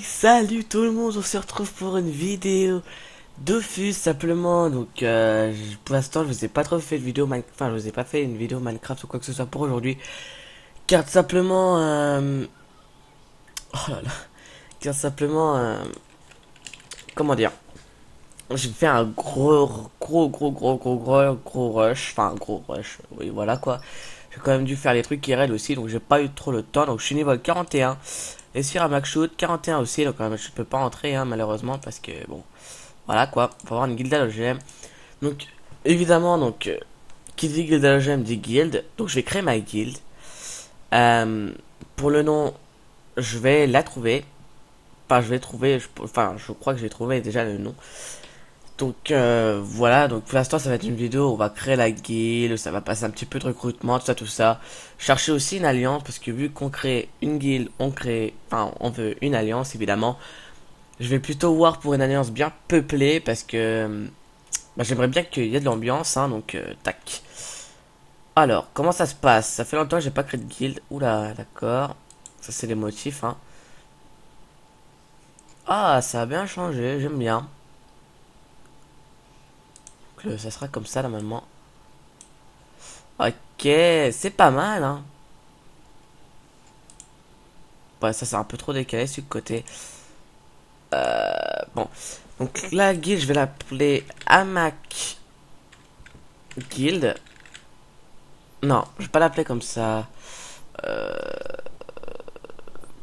Salut tout le monde, on se retrouve pour une vidéo Dofus simplement. Donc pour l'instant je vous ai pas trop fait de vidéo Minecraft, enfin je vous ai pas fait une vidéo Minecraft ou quoi que ce soit pour aujourd'hui. Car tout simplement oh là là, car simplement comment dire, j'ai fait un gros rush, enfin un gros rush, oui voilà quoi. J'ai quand même dû faire les trucs IRL aussi, donc j'ai pas eu trop le temps, donc je suis niveau 41. Et sur un max shoot 41 aussi, donc je peux pas entrer hein, malheureusement parce que bon. Voilà quoi, faut avoir une guilde halogème. Donc, évidemment, qui dit guilde halogème dit guild. Donc, je vais créer ma guilde. Euh, pour le nom, je vais la trouver. Enfin, je vais trouver, enfin, je crois que j'ai trouvé déjà le nom. Donc, voilà. Donc, pour l'instant, ça va être une vidéo où on va créer la guilde. Ça va passer un petit peu de recrutement, tout ça, tout ça. Chercher aussi une alliance parce que vu qu'on crée une guilde, enfin, on veut une alliance évidemment. Je vais plutôt voir pour une alliance bien peuplée parce que bah, j'aimerais bien qu'il y ait de l'ambiance, hein, donc tac. Alors, comment ça se passe? Ça fait longtemps que j'ai pas créé de guild. Oula, d'accord. Ça, c'est les motifs, hein. Ah, ça a bien changé, j'aime bien. Donc, ça sera comme ça, normalement. Ok, c'est pas mal, hein. Ouais, ça, c'est un peu trop décalé sur le côté. Bon. Donc, la guilde, je vais l'appeler Hamac Guild. Non, je vais pas l'appeler comme ça. Euh,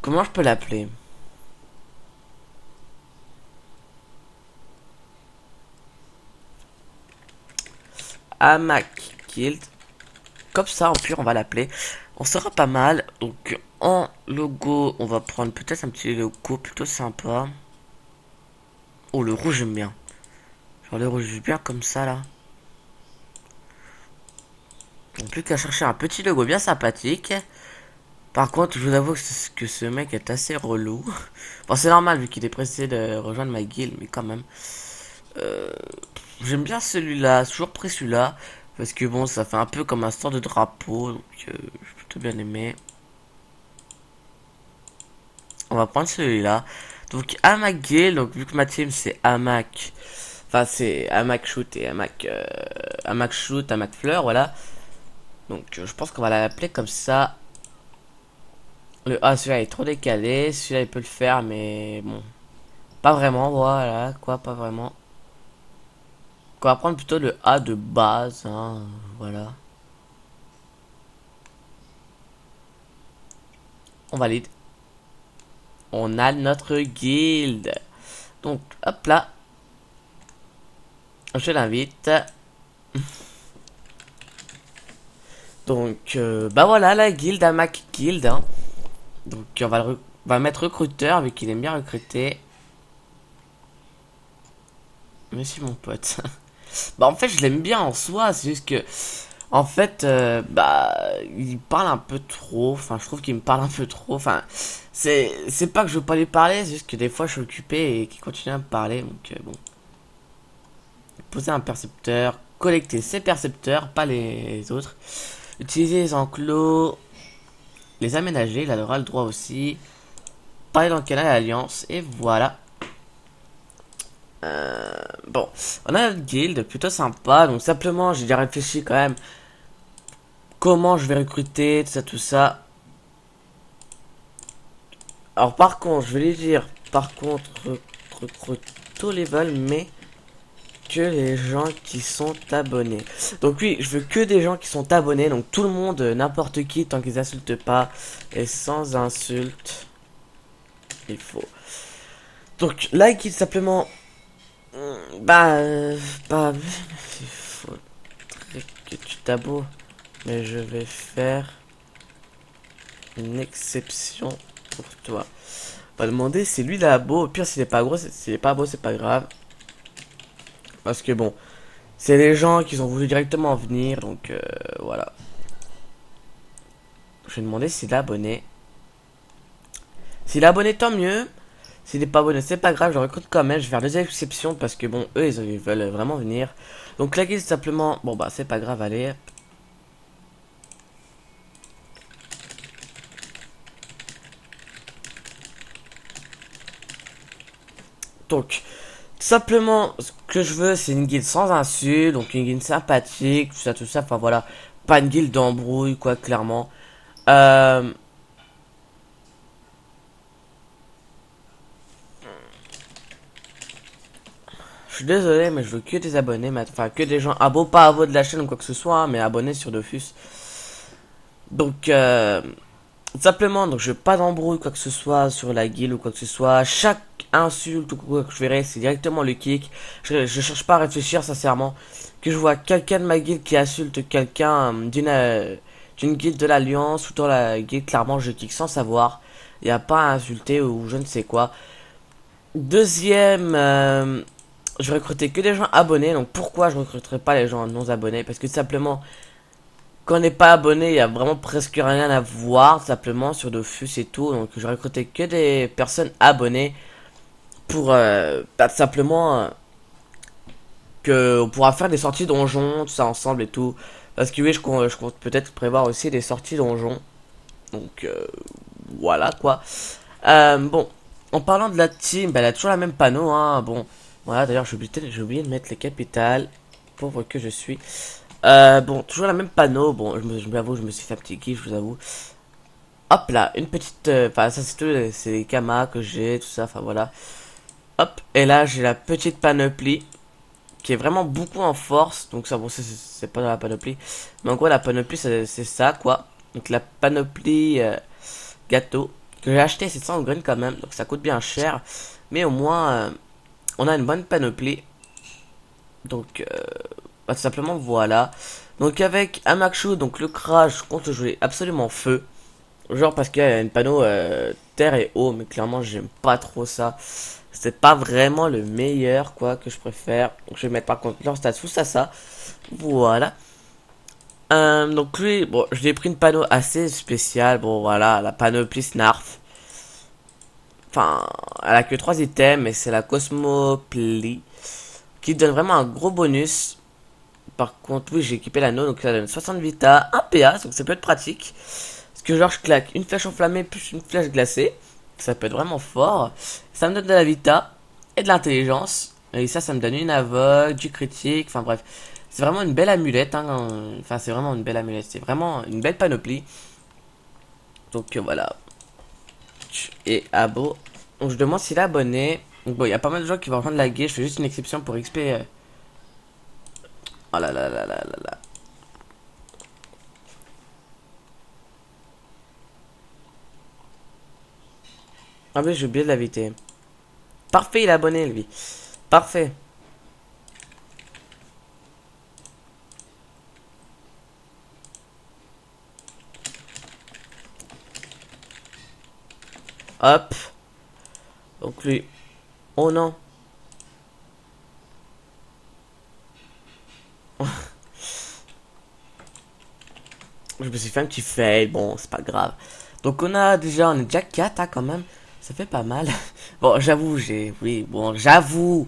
Comment je peux l'appeler? Hamac Guild. Comme ça, en pur, on va l'appeler. On sera pas mal. Donc, en logo, on va prendre peut-être un petit logo plutôt sympa. Oh, le rouge, j'aime bien. Genre, le rouge, j'aime bien comme ça, là. On n'a plus qu'à chercher un petit logo bien sympathique. Par contre, je vous avoue que ce mec est assez relou. Bon, c'est normal vu qu'il est pressé de rejoindre ma guilde, mais quand même. Euh, J'aime bien celui-là, toujours pris celui-là. Parce que bon, ça fait un peu comme un sort de drapeau. Donc, j'ai plutôt bien aimé. On va prendre celui-là. Donc Hamac Guild, donc vu que ma team c'est Hamac, enfin c'est Hamac Shoot et Hamac Shoot, Hamac Fleur, voilà. Donc je pense qu'on va l'appeler comme ça. Le A, celui-là est trop décalé, celui-là il peut le faire, mais bon, pas vraiment, voilà, quoi, pas vraiment. Donc, on va prendre plutôt le A de base, hein, voilà. On valide. On a notre guild. Donc hop là, je l'invite. Donc bah voilà la guild Hamac Guild, hein. Donc on va mettre recruteur vu qu'il aime bien recruter. Monsieur mon pote. Bah en fait je l'aime bien en soi, c'est juste que en fait bah il parle un peu trop, enfin je trouve qu'il me parle un peu trop, enfin c'est pas que je veux pas lui parler, c'est juste que des fois je suis occupé et qu'il continue à me parler donc bon. Poser un percepteur, collecter ses percepteurs, pas les autres. Utiliser les enclos, les aménager, il aura le droit aussi. Parler dans le canal Alliance et voilà. Bon, on a une guilde plutôt sympa, donc simplement j'ai déjà réfléchi quand même comment je vais recruter, tout ça, tout ça. Alors par contre, je vais lui dire, par contre, recrute tout level, mais que les gens qui sont abonnés. Donc oui, je veux que des gens qui sont abonnés, donc tout le monde, n'importe qui, tant qu'ils insultent pas, et sans insulte, il faut. Donc là, il simplement, bah, bah, il faudrait que tu t'abonnes. Mais je vais faire une exception pour toi. On va demander si lui il a beau. Au pire, s'il est pas gros, s'il est pas beau, c'est pas grave. Parce que bon, c'est les gens qui ont voulu directement venir. Donc voilà. Je vais demander s'il est abonné. S'il est abonné, tant mieux. S'il n'est pas abonné, c'est pas grave. Je recrute quand même. Je vais faire des exceptions parce que bon, eux ils veulent vraiment venir. Donc la guilde simplement. Bon bah, c'est pas grave, allez. Donc, simplement, ce que je veux, c'est une guilde sans insulte, donc une guilde sympathique, tout ça, enfin voilà. Pas une guilde d'embrouille, quoi, clairement. Euh, je suis désolé, mais je veux que des abonnés, enfin que des gens abos, pas abos de la chaîne ou quoi que ce soit, hein, mais abonnés sur Dofus. Donc, simplement, donc je veux pas d'embrouille, quoi que ce soit sur la guilde ou quoi que ce soit. Chaque insulte ou quoi que je verrai, c'est directement le kick. Je cherche pas à réfléchir, sincèrement. Que je vois quelqu'un de ma guilde qui insulte quelqu'un d'une guilde de l'Alliance ou dans la guilde, clairement, je kick sans savoir. Il n'y a pas à insulter ou je ne sais quoi. Deuxième, je recrutais que des gens abonnés. Donc pourquoi je recruterais pas les gens non abonnés? Parce que simplement, quand on n'est pas abonné, il y a vraiment presque rien à voir, simplement sur Dofus et tout. Donc je recrutais que des personnes abonnées pour simplement que on pourra faire des sorties donjons, tout ça ensemble et tout. Parce que oui, je compte peut-être prévoir aussi des sorties donjons. Donc voilà quoi. Bon, en parlant de la team, bah, elle a toujours la même panneau, hein. Bon, voilà, d'ailleurs, j'ai oublié de mettre les capitales. Pauvre que je suis. Bon, toujours la même panneau. Bon, je m'avoue, je me suis fait un petit kiff, je vous avoue. Hop là, une petite. Enfin, ça, c'est tout. C'est les kamas que j'ai, tout ça. Enfin, voilà. Hop, et là, j'ai la petite panoplie qui est vraiment beaucoup en force. Donc, ça, bon, c'est pas dans la panoplie. Mais en gros, la panoplie, c'est ça, quoi. Donc, la panoplie gâteau que j'ai acheté 700 graines quand même. Donc, ça coûte bien cher. Mais au moins, on a une bonne panoplie. Donc, bah, tout simplement, voilà. Donc, avec Amakshu, donc le crash, je compte jouer absolument feu. Genre parce qu'il y a une panneau terre et eau, mais clairement j'aime pas trop ça. C'est pas vraiment le meilleur quoi que je préfère. Donc je vais mettre par contre leur stats sous ça. Voilà. Donc lui, bon, je lui ai pris une panneau assez spéciale. Bon voilà, la panoplie Snarf. Enfin, elle a que 3 items, mais c'est la Cosmoplie qui donne vraiment un gros bonus. Par contre, oui, j'ai équipé l'anneau, donc ça donne 60 vita, 1 PA, donc ça peut être pratique. Parce que genre je claque une flèche enflammée plus une flèche glacée. Ça peut être vraiment fort. Ça me donne de la vita et de l'intelligence. Et ça me donne une aveugle, du critique. Enfin bref. C'est vraiment une belle amulette. Hein. Enfin c'est vraiment une belle amulette. C'est vraiment une belle panoplie. Donc voilà. Et abo. Donc je demande s'il est abonné. Donc bon, il y a pas mal de gens qui vont rejoindre la guilde. Je fais juste une exception pour XP. Oh là là là là là là. Ah oui, j'ai oublié de l'inviter. Parfait, il est abonné lui. Parfait. Hop. Donc lui. Oh non. Je me suis fait un petit fail, bon, c'est pas grave. Donc on est déjà 4 hein, quand même. Ça fait pas mal. Bon, j'avoue, oui, bon, j'avoue.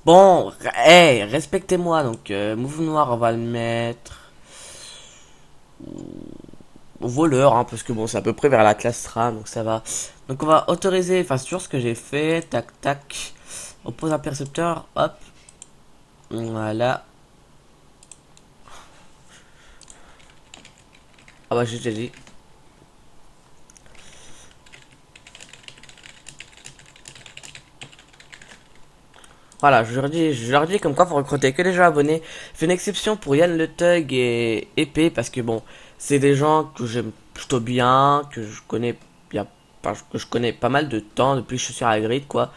Bon, hey, respectez-moi. Donc, Move Noir, on va le mettre au voleur, hein, parce que bon, c'est à peu près vers la classe RAM, donc ça va. Donc on va autoriser, enfin, c'est toujours ce que j'ai fait. Tac, tac. Oppose un percepteur, hop. Voilà. Ah bah, j'ai déjà dit. Voilà, je leur dis comme quoi faut recruter que des gens abonnés. Je fais une exception pour Yann Le Thug et Épée parce que bon, c'est des gens que j'aime plutôt bien, que je connais bien, enfin, que je connais pas mal de temps depuis que je suis sur la grille quoi.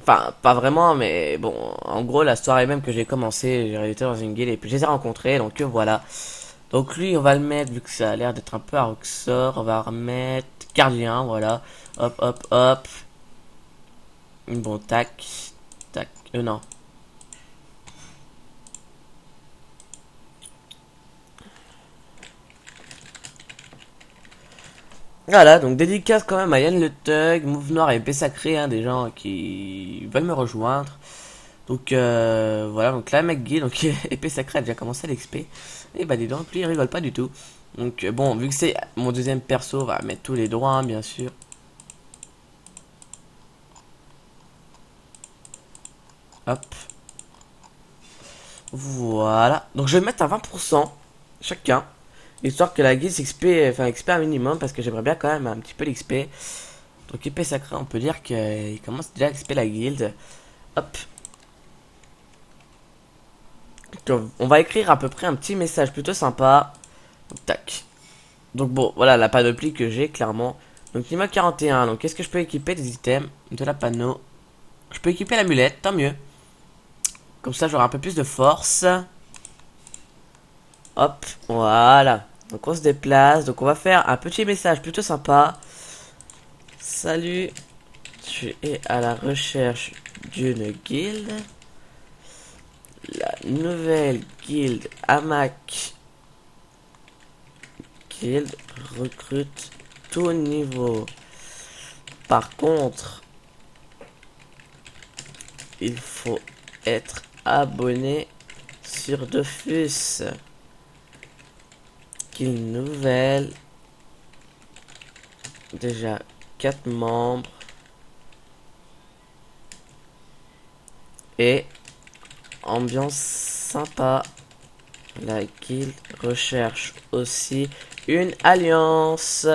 Enfin, pas vraiment, mais bon, en gros, la soirée même que j'ai commencé, j'ai été dans une guilde et puis je les ai rencontrés, donc voilà. Donc lui, on va le mettre, vu que ça a l'air d'être un peu à Roxor, on va remettre gardien, voilà. Hop, hop, hop. Bon, tac, tac, non. Voilà, donc dédicace quand même à Yann Le Thug, Move Noir et Épée Sacrée, hein, des gens qui veulent me rejoindre. Donc voilà, donc là McGee, donc Épée Sacrée a déjà commencé à l'XP. Et bah dis donc, lui il rigole pas du tout. Donc bon, vu que c'est mon deuxième perso, on va mettre tous les droits, hein, bien sûr. Hop. Voilà. Donc je vais mettre à 20% chacun. Histoire que la guilde s'XP, enfin XP un minimum, parce que j'aimerais bien quand même un petit peu l'XP. Donc épée sacrée, on peut dire qu'il commence déjà à XP la guilde. Hop. Donc, on va écrire à peu près un petit message plutôt sympa. Tac. Donc bon, voilà la panoplie que j'ai clairement. Donc niveau 41, donc qu'est-ce que je peux équiper des items? De la panneau. Je peux équiper l'amulette, tant mieux. Comme ça j'aurai un peu plus de force. Hop, voilà. Donc on se déplace, donc on va faire un petit message plutôt sympa. Salut, tu es à la recherche d'une guilde. La nouvelle guilde Hamac Guild recrute tout niveau. Par contre, il faut être abonné sur Dofus. Guilde nouvelle. Déjà 4 membres. Et ambiance sympa. La guilde recherche aussi une alliance.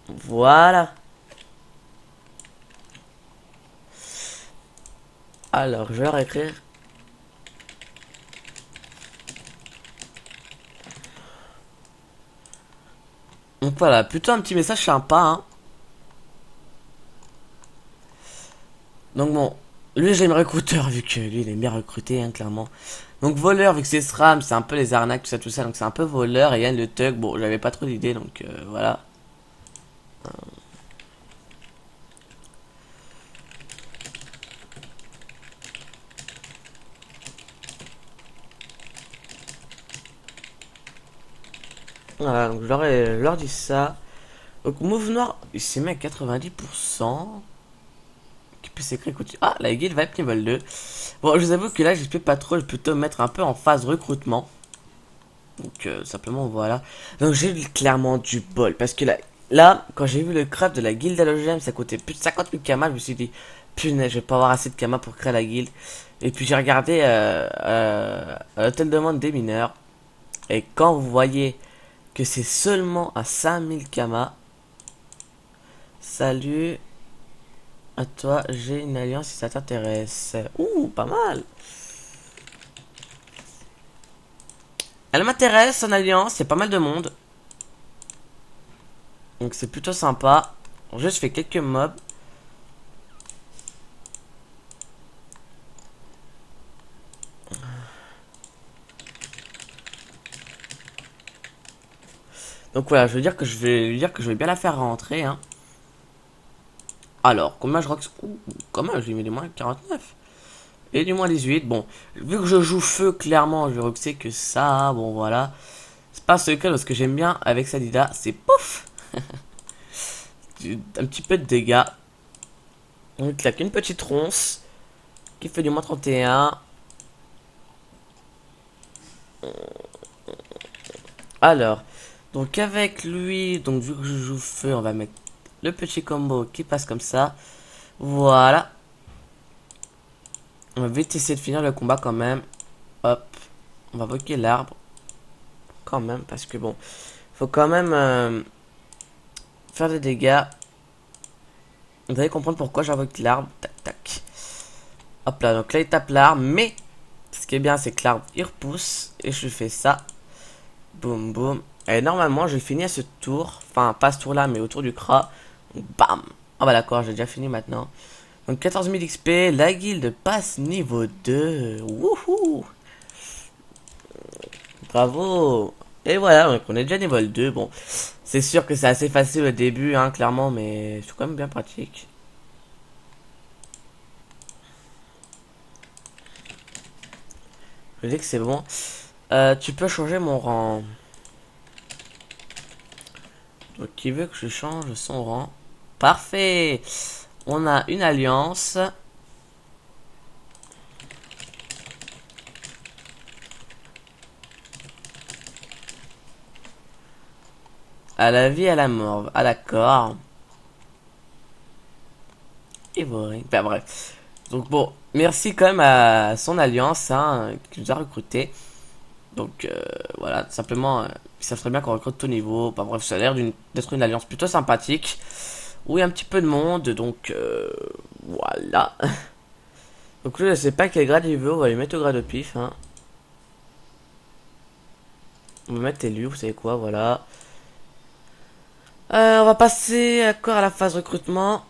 Voilà. Alors, je vais leur écrire. Donc voilà, plutôt un petit message sympa, hein. Donc bon, lui j'aime recruteur vu que lui il aime bien recruter, hein, clairement. Donc voleur, vu que c'est SRAM, c'est un peu les arnaques, tout ça, donc c'est un peu voleur. Et Yann le Tug, bon, j'avais pas trop d'idées, donc voilà. Voilà, donc je leur dis ça. Donc Mauve Noir, il s'est mis à 90%. Qui peut s'écrire continue. Ah, la guilde Vibe Level 2. Bon, je vous avoue que là, j'explique pas trop, je vais plutôt mettre un peu en phase recrutement. Donc simplement voilà. Donc j'ai eu clairement du bol. Parce que là quand j'ai vu le craft de la guilde halogène, ça coûtait plus de 50 000 kamas. Je me suis dit, punaise, je vais pas avoir assez de kamas pour créer la guilde. Et puis j'ai regardé l'hôtel de demande des mineurs. Et quand vous voyez que c'est seulement à 5000 kamas. Salut à toi, j'ai une alliance si ça t'intéresse. Ouh, pas mal. Elle m'intéresse, son alliance, il y a pas mal de monde. Donc c'est plutôt sympa. Juste fais quelques mobs. Donc voilà, je veux dire que je vais lui dire que je vais bien la faire rentrer, hein. Alors, combien je rock. Ouh, comment je lui mets du moins 49. Et du moins 18. Bon, vu que je joue feu, clairement, je vais roxer que ça. Bon, voilà. C'est pas ce cas, parce que j'aime bien avec Sadida, c'est pouf. Un petit peu de dégâts. On claque une petite ronce qui fait du moins 31. Alors, donc avec lui, donc vu que je joue feu, on va mettre le petit combo qui passe comme ça. Voilà. On va vite essayer de finir le combat quand même. Hop. On va bloquer l'arbre. Quand même, parce que bon, faut quand même faire des dégâts. Vous allez comprendre pourquoi j'invoque l'arbre. Tac, tac. Hop là, donc là il tape l'arbre. Mais, ce qui est bien, c'est que l'arbre il repousse. Et je fais ça. Boum, boum. Et normalement, je finis à ce tour. Enfin, pas ce tour-là, mais autour du cra. Bam. Ah bah d'accord, j'ai déjà fini maintenant. Donc 14 000 XP, la guilde passe niveau 2. Wouhou. Bravo. Et voilà, donc on est déjà niveau 2. Bon, c'est sûr que c'est assez facile au début, hein, clairement, mais c'est quand même bien pratique. Je dis que c'est bon. Tu peux changer mon rang. Donc qui veut que je change son rang? Parfait. On a une alliance. À la vie, à la mort. Ah d'accord. Et voilà. Enfin bref. Donc bon, merci quand même à son alliance hein, qui nous a recruté. Donc voilà, simplement, ça serait bien qu'on recrute au niveau. Enfin bref, ça a l'air d'être une alliance plutôt sympathique. Où il y a un petit peu de monde, donc voilà. Donc lui, je sais pas quel grade il veut, on va lui mettre au grade de pif. Hein. On va mettre élu, vous savez quoi, voilà. On va passer encore à la phase recrutement.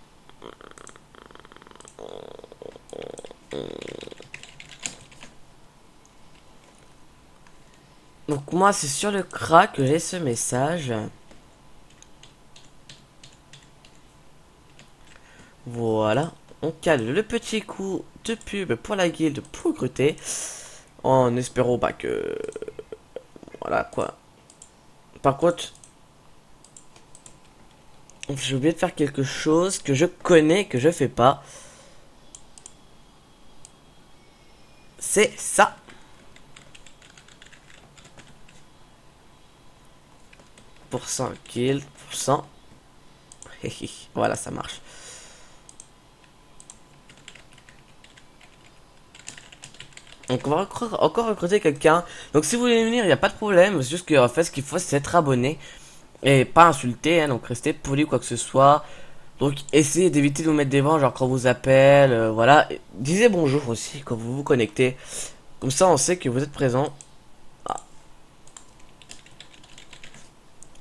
Donc moi, c'est sur le CRA que j'ai ce message. Voilà. On cale le petit coup de pub pour la guilde pour recruter. En espérant pas que... Voilà quoi. Par contre, j'ai oublié de faire quelque chose que je connais, que je fais pas. C'est ça. Pour 100 kills, pour 100. Voilà, ça marche. Donc on va encore recruter quelqu'un. Donc si vous voulez venir, il n'y a pas de problème. C'est juste que en fait, ce qu'il faut, c'est être abonné. Et pas insulter, hein, donc restez poli quoi que ce soit. Donc essayez d'éviter de vous mettre des vents, genre quand on vous appelle, voilà. Et disez bonjour aussi quand vous vous connectez. Comme ça, on sait que vous êtes présent. Ah,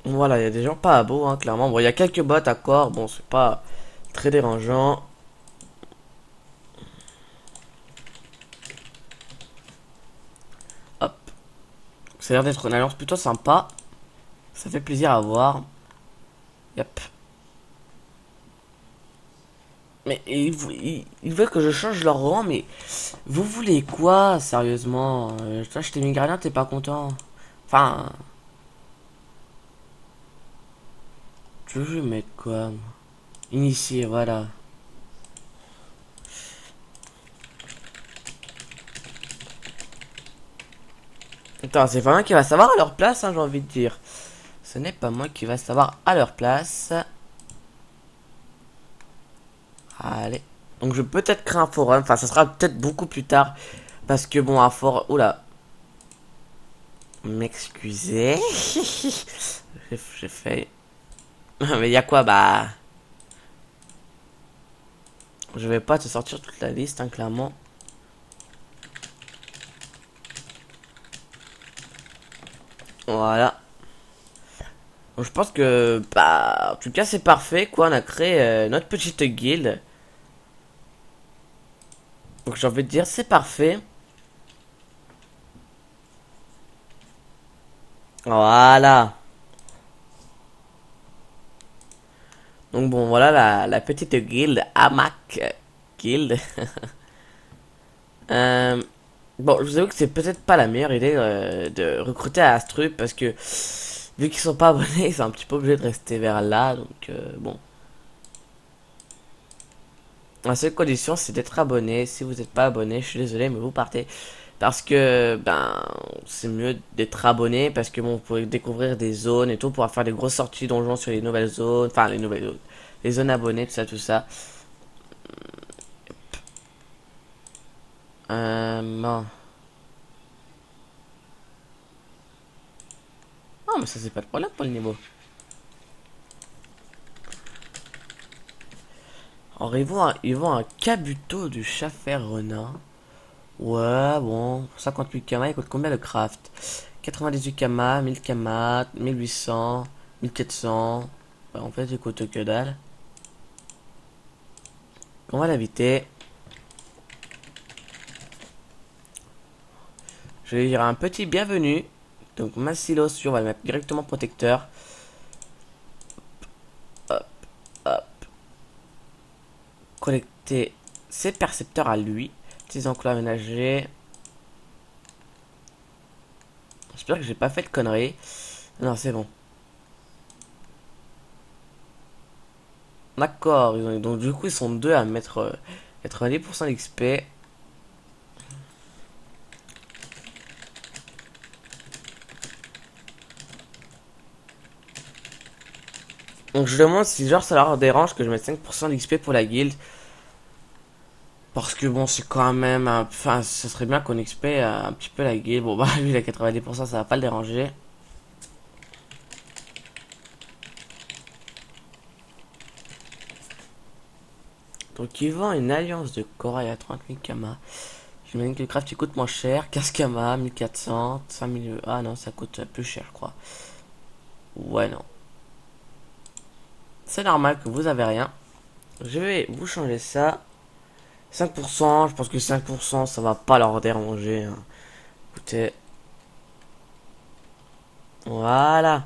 voilà, il y a des gens pas à beau, hein, clairement. Bon, il y a quelques bots à corps, bon, c'est pas très dérangeant. Hop, ça a l'air d'être une alliance plutôt sympa. Ça fait plaisir à voir. Yep. Mais ils veulent que je change leur rang, mais vous voulez quoi, sérieusement toi, je t'ai mis gardien, t'es pas content. Enfin, tu veux mettre quoi moi. Initié, voilà. Attends, c'est pas moi qui va savoir à leur place, hein, j'ai envie de dire. Ce n'est pas moi qui va savoir à leur place. Allez. Donc je vais peut-être créer un forum, enfin ça sera peut-être beaucoup plus tard. Parce que bon, un forum... Oula. M'excuser. J'ai fait... Mais y a quoi, bah... Je vais pas te sortir toute la liste, hein, clairement. Voilà. Donc, je pense que, bah, en tout cas, c'est parfait, quoi. On a créé notre petite guilde. Donc, j'ai envie de dire, c'est parfait. Voilà. Donc, bon, voilà la petite guilde. Hamac Guild. Euh, bon, je vous avoue que c'est peut-être pas la meilleure idée de recruter à Astrup parce que, vu qu'ils sont pas abonnés, ils sont un petit peu obligés de rester vers là. Donc, bon. La seule condition, c'est d'être abonné. Si vous n'êtes pas abonné, je suis désolé, mais vous partez. Parce que, ben, c'est mieux d'être abonné. Parce que, bon, vous pouvez découvrir des zones et tout. Pouvoir faire des grosses sorties donjons sur les nouvelles zones. Enfin, les nouvelles zones. Les zones abonnées, tout ça, tout ça. Non. Non, mais ça, c'est pas le problème pour le niveau. Alors, ils vont un Kabuto du Schaffer Renard. Ouais, bon. 58 kama, il coûte combien le craft? 98 kama, 1000 kama, 1800, 1400. Ouais, en fait, il coûte que dalle. On va l'inviter. Je vais dire un petit bienvenue. Donc, Massilos, on va le mettre directement protecteur. Hop, hop. Collecter ses percepteurs à lui. Petits enclos aménagés. J'espère que j'ai pas fait de conneries. Non, c'est bon. D'accord. Donc, du coup, ils sont deux à mettre 90% d'XP. Donc, je demande si, genre, ça leur dérange que je mette 5% d'XP pour la guilde. Parce que bon, c'est quand même. Enfin, ça serait bien qu'on XP un petit peu la guilde. Bon, bah, lui, il a 90%, ça va pas le déranger. Donc, il vend une alliance de corail à 30 000 kamas. J'imagine que le craft il coûte moins cher. 15 kamas, 1400, 5000. Ah non, ça coûte plus cher, je crois. Ouais, non. C'est normal que vous avez rien. Je vais vous changer ça. 5%, je pense que 5%, ça va pas leur déranger, hein. Écoutez. Voilà.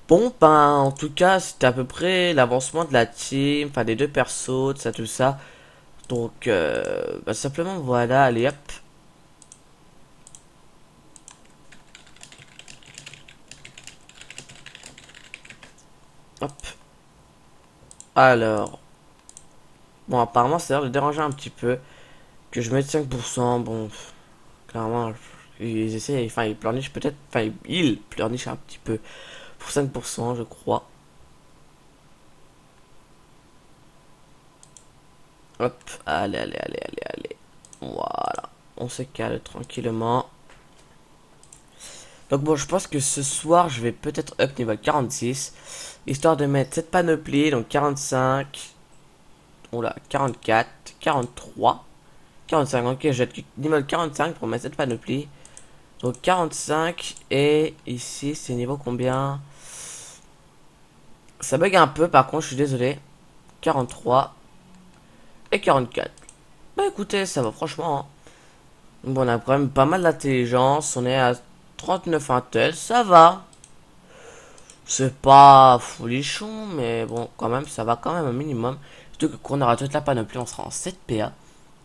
Bon, ben, en tout cas, c'était à peu près l'avancement de la team, enfin des deux persos, ça, tout ça. Donc, bah, simplement, voilà, allez hop. Hop. Alors, bon, apparemment, ça a l'air de déranger un petit peu. Que je mette 5%, bon, clairement, ils essaient, enfin, ils pleurnichent peut-être, enfin, ils pleurnichent un petit peu. Pour 5%, je crois. Hop, allez, allez, allez, allez, allez. Voilà. On se cale tranquillement. Donc bon, je pense que ce soir, je vais peut-être up niveau 46. Histoire de mettre cette panoplie, donc 45. Oula, 44, 43, 45. Ok, je vais être niveau 45 pour mettre cette panoplie. Donc 45 et ici, c'est niveau combien? Ça bug un peu, par contre, je suis désolé. 43 et 44. Bah écoutez, ça va franchement, hein. Bon, on a quand même pas mal d'intelligence. On est à 39 intel, ça va. C'est pas folichon, mais bon, quand même, ça va quand même un minimum. Surtout que quand on aura toute la panoplie, on sera en 7 PA.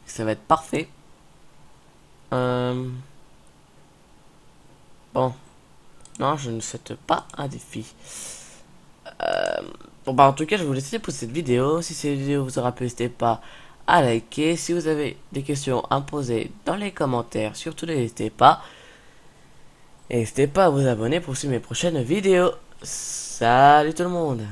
Ça va être parfait. Euh, Bon, non, je ne souhaite pas un défi. Bon, bah, en tout cas, je vais vous laisser pour cette vidéo. Si cette vidéo vous aura plu, n'hésitez pas à liker. Si vous avez des questions à me poser dans les commentaires, surtout n'hésitez pas. Et n'hésitez pas à vous abonner pour suivre mes prochaines vidéos. Salut tout le monde!